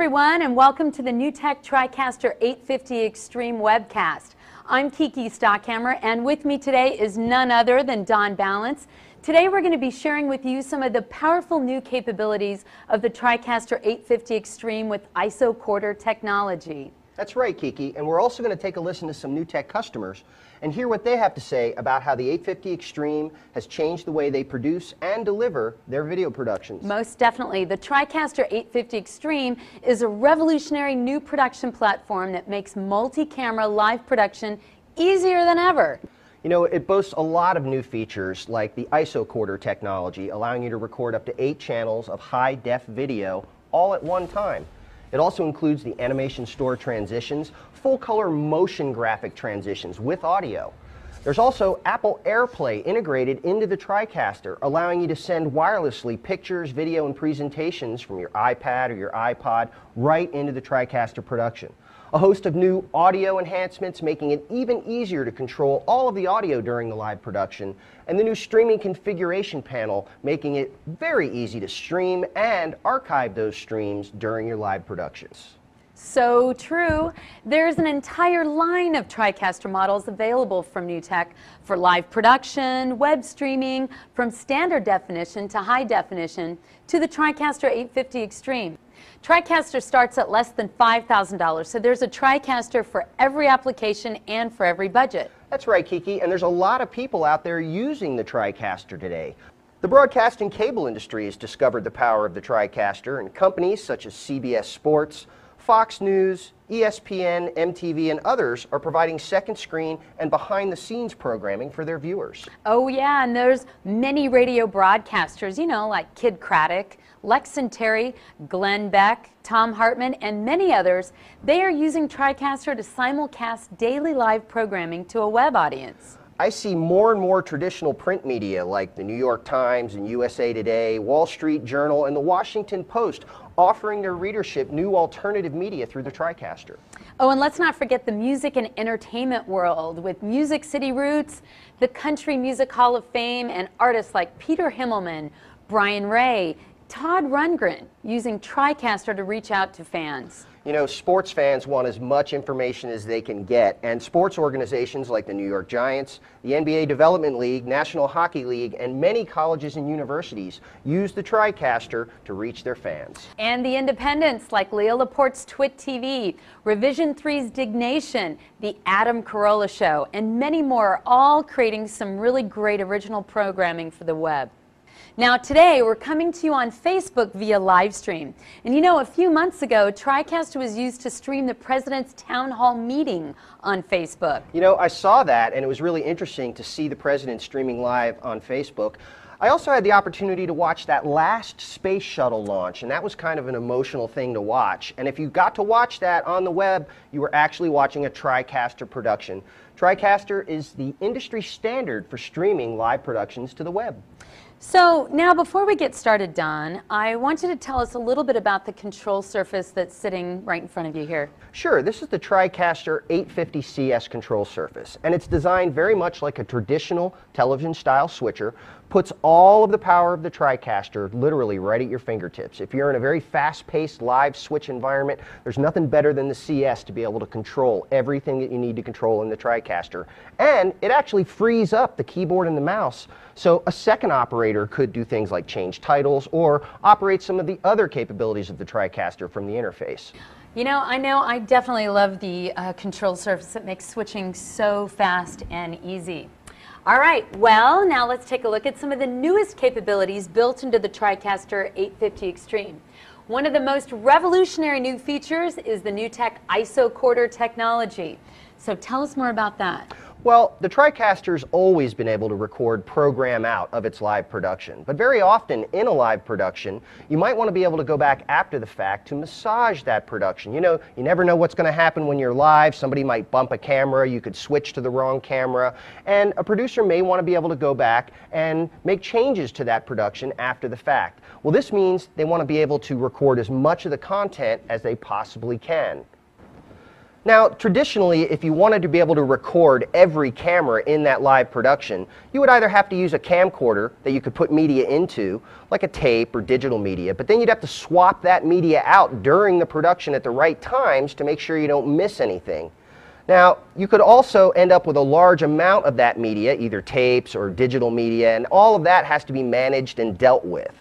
everyone, and welcome to the NewTek TriCaster 850 Extreme Webcast. I'm Kiki Stockhammer, and with me today is none other than Don Balance. Today we're going to be sharing with you some of the powerful new capabilities of the TriCaster 850 Extreme with ISO quarter technology. That's right, Kiki, and we're also going to take a listen to some NewTek customers and hear what they have to say about how the 850 Extreme has changed the way they produce and deliver their video productions. Most definitely. The TriCaster 850 Extreme is a revolutionary new production platform that makes multi-camera live production easier than ever. You know, it boasts a lot of new features like the ISO quarter technology, allowing you to record up to 8 channels of high-def video all at one time. It also includes the animation store transitions, full-color motion graphic transitions with audio. There's also Apple AirPlay integrated into the TriCaster, allowing you to send wirelessly pictures, video, and presentations from your iPad or your iPod right into the TriCaster production. A host of new audio enhancements, making it even easier to control all of the audio during the live production, and the new streaming configuration panel, making it very easy to stream and archive those streams during your live productions. So true. There's an entire line of TriCaster models available from NewTek for live production, web streaming, from standard definition to high definition, to the TriCaster 850 Extreme. TriCaster starts at less than $5,000, so there's a TriCaster for every application and for every budget. That's right, Kiki, and there's a lot of people out there using the TriCaster today. The broadcast and cable industry has discovered the power of the TriCaster, and companies such as CBS Sports, Fox News, ESPN, MTV, and others are providing second screen and behind-the-scenes programming for their viewers. Oh yeah, and there's many radio broadcasters, you know, like Kid Craddock, Lex and Terry, Glenn Beck, Tom Hartman, and many others. They are using TriCaster to simulcast daily live programming to a web audience. I see more and more traditional print media like the New York Times and USA Today, Wall Street Journal, and the Washington Post offering their readership new alternative media through the TriCaster. Oh, and let's not forget the music and entertainment world with Music City Roots, the Country Music Hall of Fame, and artists like Peter Himmelman, Brian Ray, Todd Rundgren using TriCaster to reach out to fans. You know, sports fans want as much information as they can get, and sports organizations like the New York Giants, the NBA Development League, National Hockey League, and many colleges and universities use the TriCaster to reach their fans. And the independents like Leo Laporte's Twit TV, Revision 3's Dignation, the Adam Carolla Show, and many more are all creating some really great original programming for the web. Now today we're coming to you on Facebook via live stream. And you know, a few months ago, TriCaster was used to stream the President's Town Hall meeting on Facebook. You know, I saw that, and it was really interesting to see the President streaming live on Facebook. I also had the opportunity to watch that last space shuttle launch, and that was kind of an emotional thing to watch. And if you got to watch that on the web, you were actually watching a TriCaster production. TriCaster is the industry standard for streaming live productions to the web. So now before we get started, Don, I want you to tell us a little bit about the control surface that's sitting right in front of you here. Sure, this is the TriCaster 850 CS control surface, and it's designed very much like a traditional television style switcher, puts all of the power of the TriCaster literally right at your fingertips. If you're in a very fast-paced live switch environment, there's nothing better than the CS to be able to control everything that you need to control in the TriCaster. And it actually frees up the keyboard and the mouse, so a second operator could do things like change titles or operate some of the other capabilities of the TriCaster from the interface. You know I definitely love the control surface. It makes switching so fast and easy. All right, well, now let's take a look at some of the newest capabilities built into the TriCaster 850 Extreme. One of the most revolutionary new features is the NewTek ISO quarter technology. So tell us more about that. Well, the TriCaster's always been able to record program out of its live production, but very often in a live production, you might want to be able to go back after the fact to massage that production. You know, you never know what's going to happen when you're live. Somebody might bump a camera, you could switch to the wrong camera, and a producer may want to be able to go back and make changes to that production after the fact. Well, this means they want to be able to record as much of the content as they possibly can. Now, traditionally, if you wanted to be able to record every camera in that live production, you would either have to use a camcorder that you could put media into, like a tape or digital media, but then you'd have to swap that media out during the production at the right times to make sure you don't miss anything. Now, you could also end up with a large amount of that media, either tapes or digital media, and all of that has to be managed and dealt with.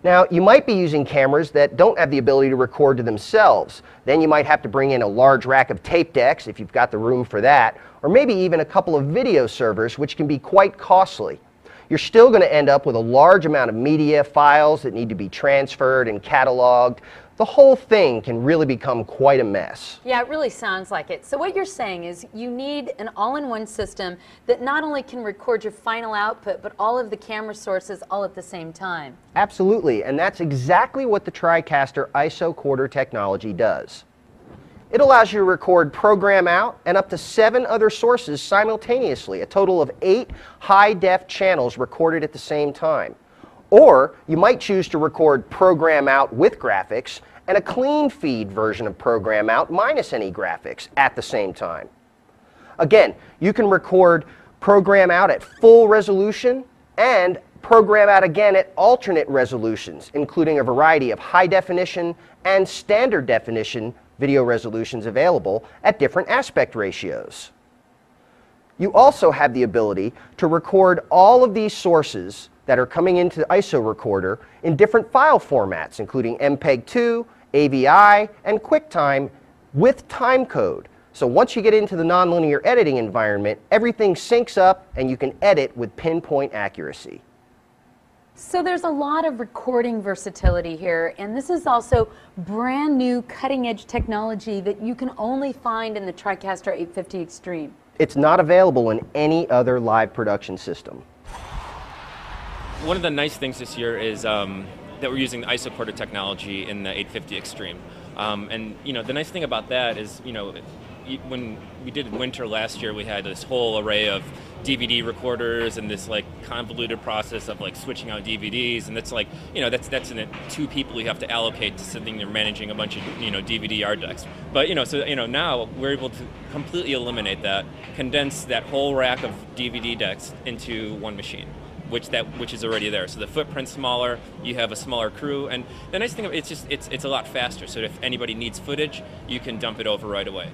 Now, you might be using cameras that don't have the ability to record to themselves. Then you might have to bring in a large rack of tape decks if you've got the room for that, or maybe even a couple of video servers, which can be quite costly. You're still going to end up with a large amount of media files that need to be transferred and cataloged. The whole thing can really become quite a mess. Yeah, it really sounds like it. So what you're saying is you need an all-in-one system that not only can record your final output, but all of the camera sources all at the same time. Absolutely, and that's exactly what the TriCaster ISO Quarter technology does. It allows you to record program out and up to 7 other sources simultaneously, a total of 8 high-def channels recorded at the same time. Or you might choose to record program out with graphics and a clean feed version of program out minus any graphics at the same time. Again, you can record program out at full resolution and program out again at alternate resolutions, including a variety of high definition and standard definition video resolutions available at different aspect ratios. You also have the ability to record all of these sources that are coming into the ISO recorder in different file formats, including MPEG-2, AVI, and QuickTime with timecode. So once you get into the nonlinear editing environment, everything syncs up and you can edit with pinpoint accuracy. So there's a lot of recording versatility here, and this is also brand new cutting-edge technology that you can only find in the TriCaster 850 Extreme. It's not available in any other live production system. One of the nice things this year is that we're using the ISO Quarter technology in the 850 Extreme. And the nice thing about that is, when we did winter last year, we had this whole array of DVD recorders and this like convoluted process of like switching out DVDs, and that's like, that's in it 2 people you have to allocate to sitting there managing a bunch of DVD yard decks. But now we're able to completely eliminate that, condense that whole rack of DVD decks into one machine, which is already there. So the footprint's smaller, you have a smaller crew, and the nice thing of it's a lot faster. So if anybody needs footage, you can dump it over right away.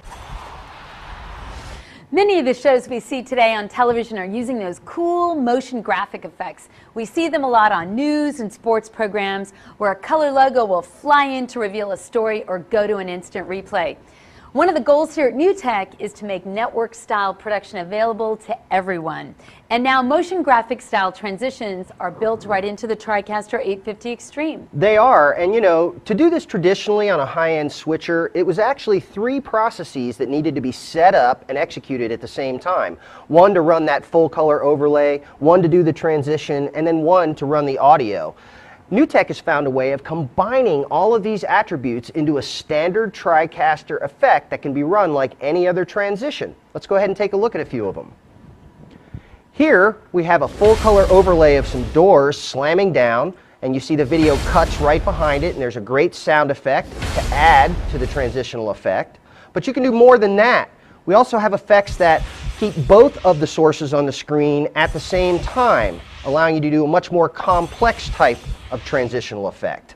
Many of the shows we see today on television are using those cool motion graphic effects. We see them a lot on news and sports programs where a color logo will fly in to reveal a story or go to an instant replay. One of the goals here at NewTek is to make network-style production available to everyone. And now motion graphic style transitions are built right into the TriCaster 850 Extreme. They are, and to do this traditionally on a high-end switcher, it was actually 3 processes that needed to be set up and executed at the same time. One to run that full color overlay, one to do the transition, and then one to run the audio. NewTek has found a way of combining all of these attributes into a standard TriCaster effect that can be run like any other transition. Let's go ahead and take a look at a few of them. Here we have a full color overlay of some doors slamming down, and you see the video cuts right behind it, and there's a great sound effect to add to the transitional effect. But you can do more than that. We also have effects that keep both of the sources on the screen at the same time, allowing you to do a much more complex type of transitional effect.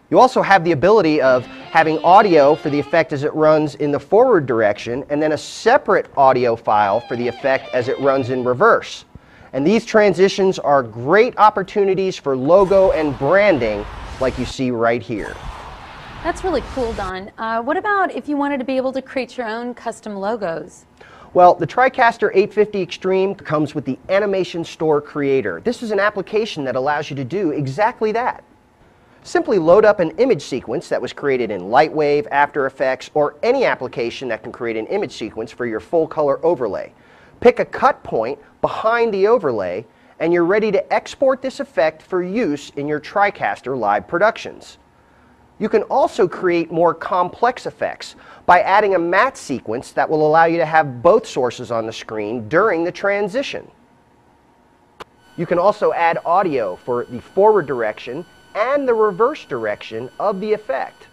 You also have the ability of having audio for the effect as it runs in the forward direction, and then a separate audio file for the effect as it runs in reverse. And these transitions are great opportunities for logo and branding like you see right here. That's really cool, Don. What about if you wanted to be able to create your own custom logos? Well, the TriCaster 850 Extreme comes with the Animation Store Creator. This is an application that allows you to do exactly that. Simply load up an image sequence that was created in Lightwave, After Effects, or any application that can create an image sequence for your full color overlay. Pick a cut point behind the overlay, and you're ready to export this effect for use in your TriCaster live productions. You can also create more complex effects by adding a matte sequence that will allow you to have both sources on the screen during the transition. You can also add audio for the forward direction and the reverse direction of the effect.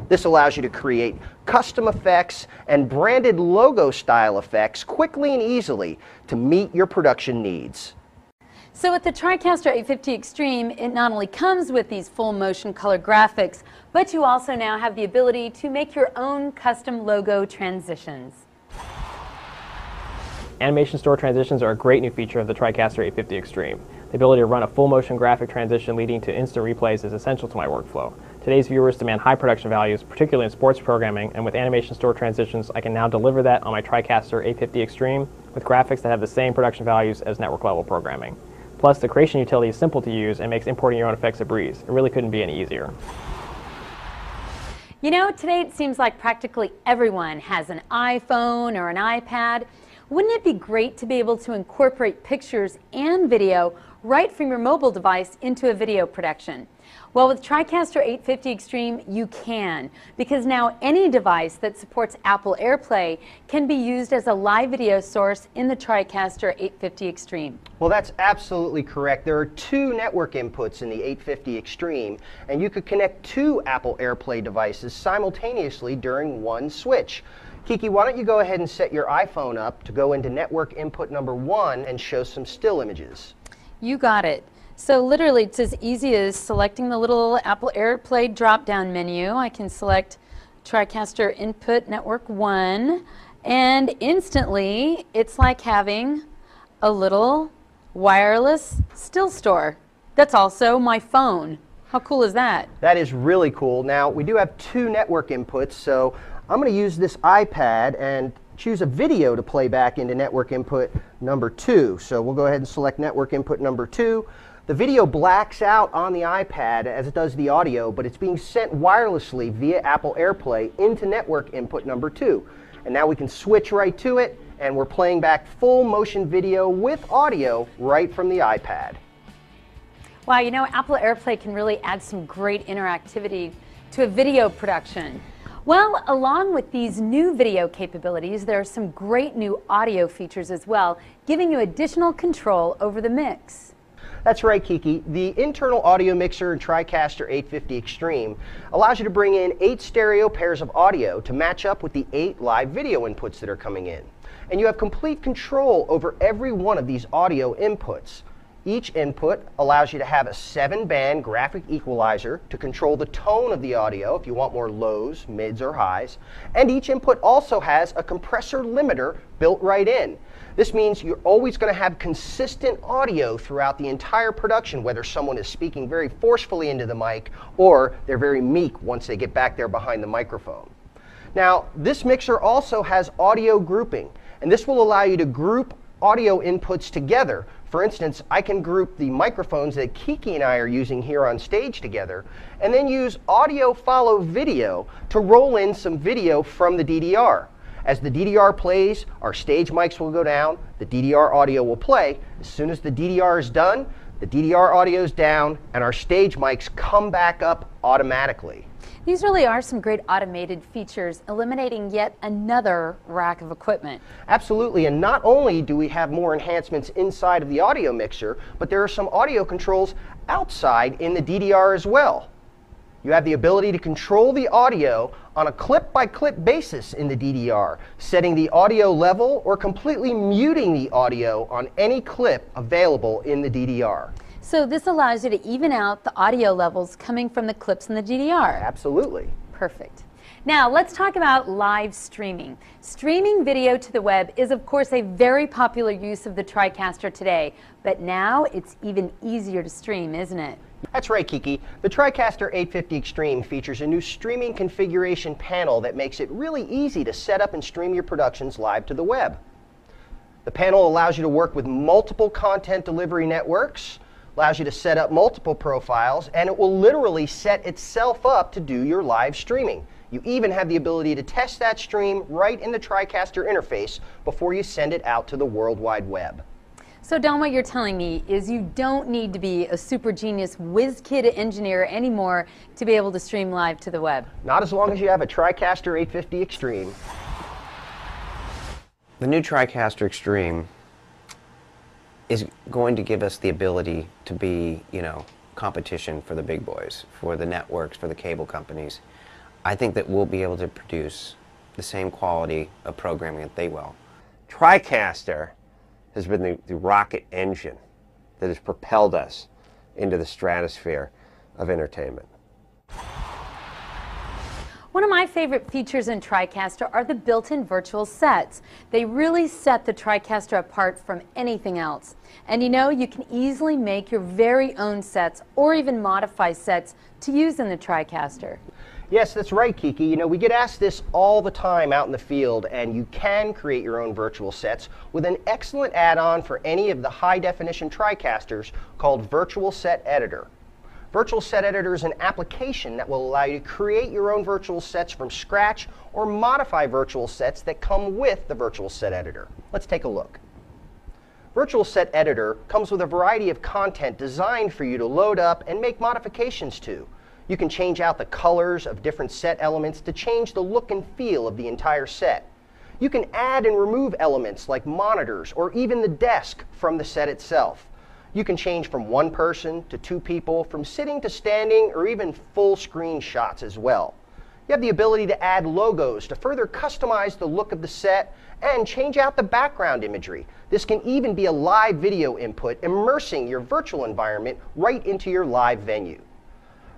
This allows you to create custom effects and branded logo style effects quickly and easily to meet your production needs. So with the TriCaster 850 Extreme, it not only comes with these full motion color graphics, but you also now have the ability to make your own custom logo transitions. Animation store transitions are a great new feature of the TriCaster 850 Extreme. The ability to run a full motion graphic transition leading to instant replays is essential to my workflow. Today's viewers demand high production values, particularly in sports programming, and with animation store transitions, I can now deliver that on my TriCaster 850 Extreme with graphics that have the same production values as network level programming. Plus, the creation utility is simple to use and makes importing your own effects a breeze. It really couldn't be any easier. You know, today it seems like practically everyone has an iPhone or an iPad. Wouldn't it be great to be able to incorporate pictures and video right from your mobile device into a video production? Well, with TriCaster 850 Extreme, you can, because now any device that supports Apple AirPlay can be used as a live video source in the TriCaster 850 Extreme. Well, that's absolutely correct. There are two network inputs in the 850 Extreme, and you could connect two Apple AirPlay devices simultaneously during one switch. Kiki, why don't you go ahead and set your iPhone up to go into network input number 1 and show some still images. You got it. So literally it's as easy as selecting the little Apple AirPlay drop-down menu. I can select TriCaster Input Network 1, and instantly it's like having a little wireless still store. That's also my phone. How cool is that? That is really cool. Now, we do have two network inputs, so I'm going to use this iPad and choose a video to play back into network input number 2. So we'll go ahead and select network input number 2. The video blacks out on the iPad as it does the audio, but it's being sent wirelessly via Apple AirPlay into network input number 2. And now we can switch right to it, and we're playing back full motion video with audio right from the iPad. Wow, you know, Apple AirPlay can really add some great interactivity to a video production. Well, along with these new video capabilities, there are some great new audio features as well, giving you additional control over the mix. That's right, Kiki. The internal audio mixer in TriCaster 850 Extreme allows you to bring in 8 stereo pairs of audio to match up with the 8 live video inputs that are coming in. And you have complete control over every one of these audio inputs. Each input allows you to have a 7-band graphic equalizer to control the tone of the audio if you want more lows, mids, or highs. And each input also has a compressor limiter built right in. This means you're always going to have consistent audio throughout the entire production, whether someone is speaking very forcefully into the mic or they're very meek once they get back there behind the microphone. Now, this mixer also has audio grouping, and this will allow you to group audio inputs together. For instance, I can group the microphones that Kiki and I are using here on stage together, and then use audio follow video to roll in some video from the DDR. As the DDR plays, our stage mics will go down, the DDR audio will play. As soon as the DDR is done, the DDR audio is down, and our stage mics come back up automatically. These really are some great automated features, eliminating yet another rack of equipment. Absolutely, and not only do we have more enhancements inside of the audio mixer, but there are some audio controls outside in the DDR as well. You have the ability to control the audio on a clip-by-clip basis in the DDR, setting the audio level or completely muting the audio on any clip available in the DDR. So this allows you to even out the audio levels coming from the clips in the DDR. Absolutely. Perfect. Now let's talk about live streaming. Streaming video to the web is of course a very popular use of the TriCaster today, but now it's even easier to stream, isn't it? That's right, Kiki. The TriCaster 850 Extreme features a new streaming configuration panel that makes it really easy to set up and stream your productions live to the web. The panel allows you to work with multiple content delivery networks, allows you to set up multiple profiles, and it will literally set itself up to do your live streaming. You even have the ability to test that stream right in the TriCaster interface before you send it out to the World Wide Web. So Don, what you're telling me is you don't need to be a super genius whiz-kid engineer anymore to be able to stream live to the web. Not as long as you have a TriCaster 850 Extreme. The new TriCaster Extreme is going to give us the ability to be, competition for the big boys, for the networks, for the cable companies. I think that we'll be able to produce the same quality of programming that they will. TriCaster has been the rocket engine that has propelled us into the stratosphere of entertainment. One of my favorite features in TriCaster are the built-in virtual sets. They really set the TriCaster apart from anything else. And you know, you can easily make your very own sets or even modify sets to use in the TriCaster. Yes, that's right, Kiki. You know, we get asked this all the time out in the field, and you can create your own virtual sets with an excellent add-on for any of the high-definition TriCasters called Virtual Set Editor. Virtual Set Editor is an application that will allow you to create your own virtual sets from scratch or modify virtual sets that come with the Virtual Set Editor. Let's take a look. Virtual Set Editor comes with a variety of content designed for you to load up and make modifications to. You can change out the colors of different set elements to change the look and feel of the entire set. You can add and remove elements like monitors or even the desk from the set itself. You can change from one person to two people, from sitting to standing, or even full screen shots as well. You have the ability to add logos to further customize the look of the set and change out the background imagery. This can even be a live video input, immersing your virtual environment right into your live venue.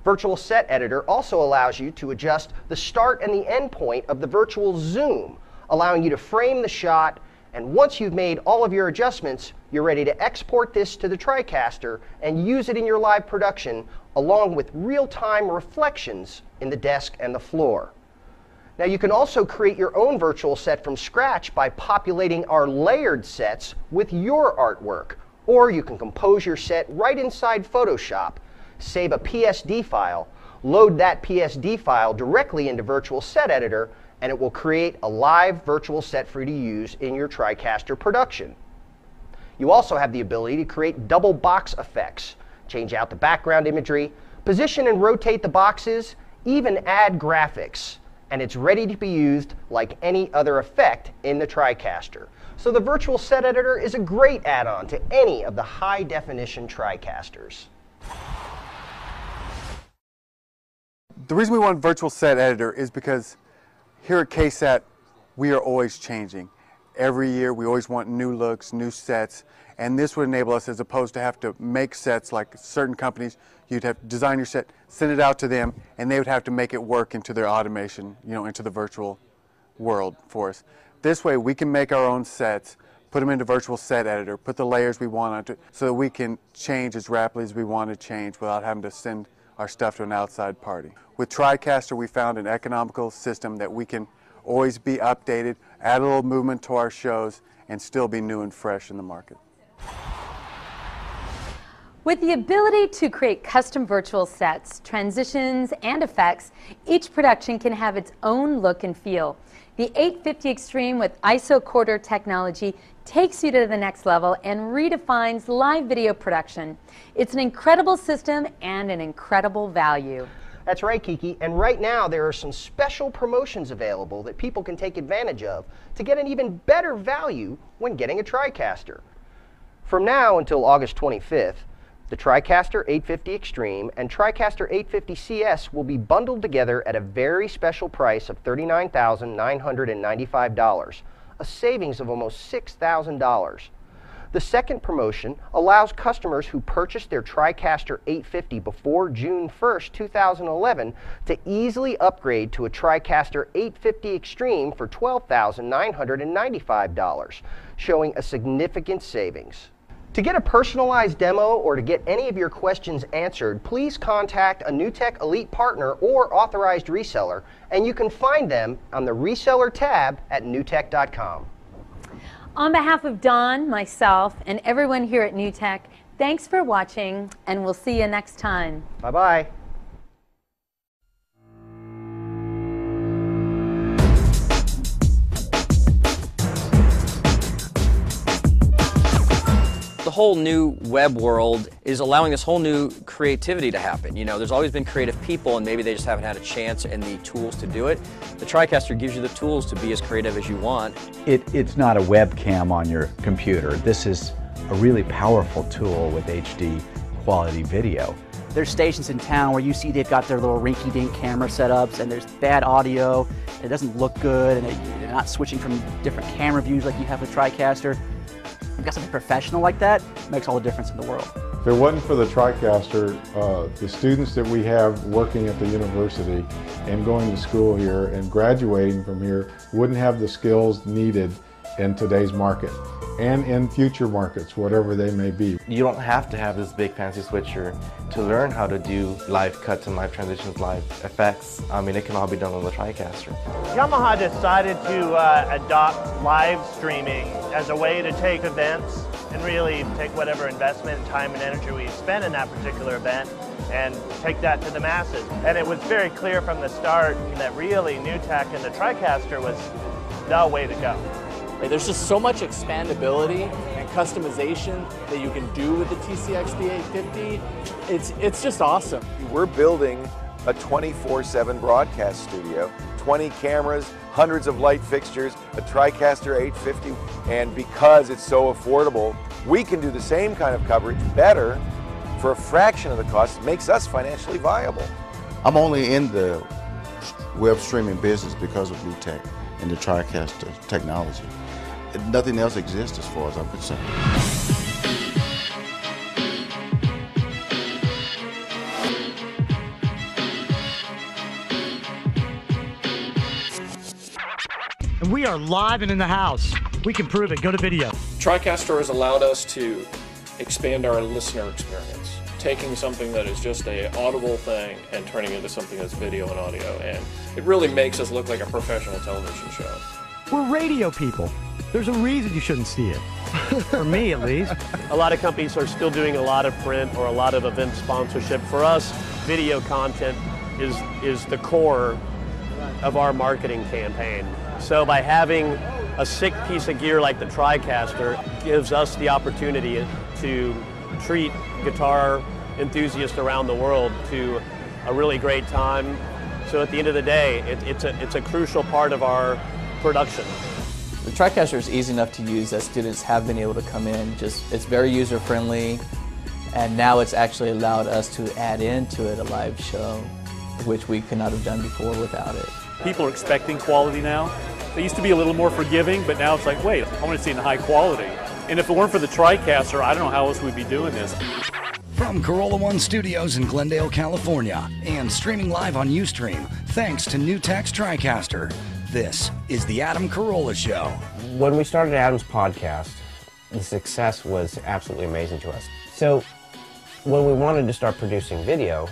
Virtual Set Editor also allows you to adjust the start and the end point of the virtual zoom, allowing you to frame the shot, and once you've made all of your adjustments, you're ready to export this to the TriCaster and use it in your live production along with real-time reflections in the desk and the floor. Now you can also create your own virtual set from scratch by populating our layered sets with your artwork, or you can compose your set right inside Photoshop. Save a PSD file, load that PSD file directly into Virtual Set Editor, and it will create a live virtual set for you to use in your TriCaster production. You also have the ability to create double box effects, change out the background imagery, position and rotate the boxes, even add graphics, and it's ready to be used like any other effect in the TriCaster. So the Virtual Set Editor is a great add-on to any of the high-definition TriCasters. The reason we want Virtual Set Editor is because here at KSAT, we are always changing. Every year, we always want new looks, new sets, and this would enable us, as opposed to have to make sets like certain companies, you'd have to design your set, send it out to them, and they would have to make it work into their automation, you know, into the virtual world for us. This way, we can make our own sets, put them into Virtual Set Editor, put the layers we want onto it, so that we can change as rapidly as we want to change without having to send our stuff to an outside party. With TriCaster, we found an economical system that we can always be updated, add a little movement to our shows, and still be new and fresh in the market. With the ability to create custom virtual sets, transitions, and effects, each production can have its own look and feel. The 850 Extreme with ISO quarter technology takes you to the next level and redefines live video production. It's an incredible system and an incredible value. That's right, Kiki, and right now there are some special promotions available that people can take advantage of to get an even better value when getting a TriCaster. From now until August 25th, the TriCaster 850 Extreme and TriCaster 850 CS will be bundled together at a very special price of $39,995, a savings of almost $6,000. The second promotion allows customers who purchase their TriCaster 850 before June 1st, 2011 to easily upgrade to a TriCaster 850 Extreme for $12,995, showing a significant savings. To get a personalized demo or to get any of your questions answered, please contact a NewTek Elite partner or authorized reseller, and you can find them on the Reseller tab at newtek.com. On behalf of Don, myself, and everyone here at NewTek, thanks for watching, and we'll see you next time. Bye-bye. The whole new web world is allowing this whole new creativity to happen. You know, there's always been creative people and maybe they just haven't had a chance and the tools to do it. The TriCaster gives you the tools to be as creative as you want. It's not a webcam on your computer. This is a really powerful tool with HD quality video. There's stations in town where you see they've got their little rinky-dink camera setups, and there's bad audio, and it doesn't look good, and they're not switching from different camera views like you have with TriCaster. You've got something professional like that, makes all the difference in the world. If it wasn't for the TriCaster, the students that we have working at the university and going to school here and graduating from here wouldn't have the skills needed in today's market and in future markets, whatever they may be. You don't have to have this big fancy switcher to learn how to do live cuts and live transitions, live effects. I mean, it can all be done on the TriCaster. Yamaha decided to adopt live streaming as a way to take events and really take whatever investment, time, and energy we spend in that particular event and take that to the masses. And it was very clear from the start that really NewTek and the TriCaster was the way to go. There's just so much expandability and customization that you can do with the TCXD 850. It's just awesome. We're building a 24/7 broadcast studio, 20 cameras, hundreds of light fixtures, a TriCaster 850, and because it's so affordable, we can do the same kind of coverage better for a fraction of the cost. It makes us financially viable. I'm only in the web streaming business because of NewTek and the TriCaster technology. Nothing else exists as far as I'm concerned. And we are live and in the house. We can prove it. Go to video. TriCaster has allowed us to expand our listener experience, taking something that is just a audible thing and turning it into something that's video and audio, and it really makes us look like a professional television show. We're radio people. There's a reason you shouldn't see it. For me, at least. A lot of companies are still doing a lot of print or a lot of event sponsorship. For us, video content is the core of our marketing campaign. So by having a sick piece of gear like the TriCaster gives us the opportunity to treat guitar enthusiasts around the world to a really great time. So at the end of the day, it's a crucial part of our production. The TriCaster is easy enough to use that students have been able to come in. It's very user-friendly, and now it's actually allowed us to add into it a live show, which we could not have done before without it. People are expecting quality now. They used to be a little more forgiving, but now it's like, wait, I want to see it in high quality. And if it weren't for the TriCaster, I don't know how else we'd be doing this. From Corolla One Studios in Glendale, California, and streaming live on Ustream, thanks to NewTek's TriCaster. This is the Adam Carolla Show. When we started Adam's podcast, the success was absolutely amazing to us. So when we wanted to start producing video,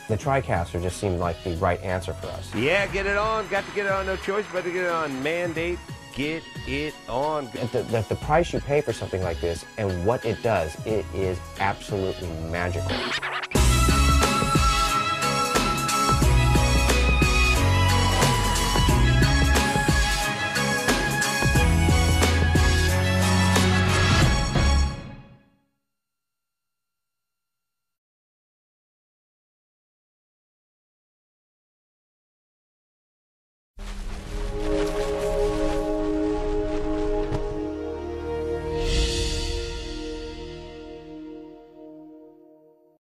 the TriCaster just seemed like the right answer for us. Yeah, get it on. Got to get it on. No choice but to get it on. Mandate, get it on. At the price you pay for something like this and what it does, it is absolutely magical.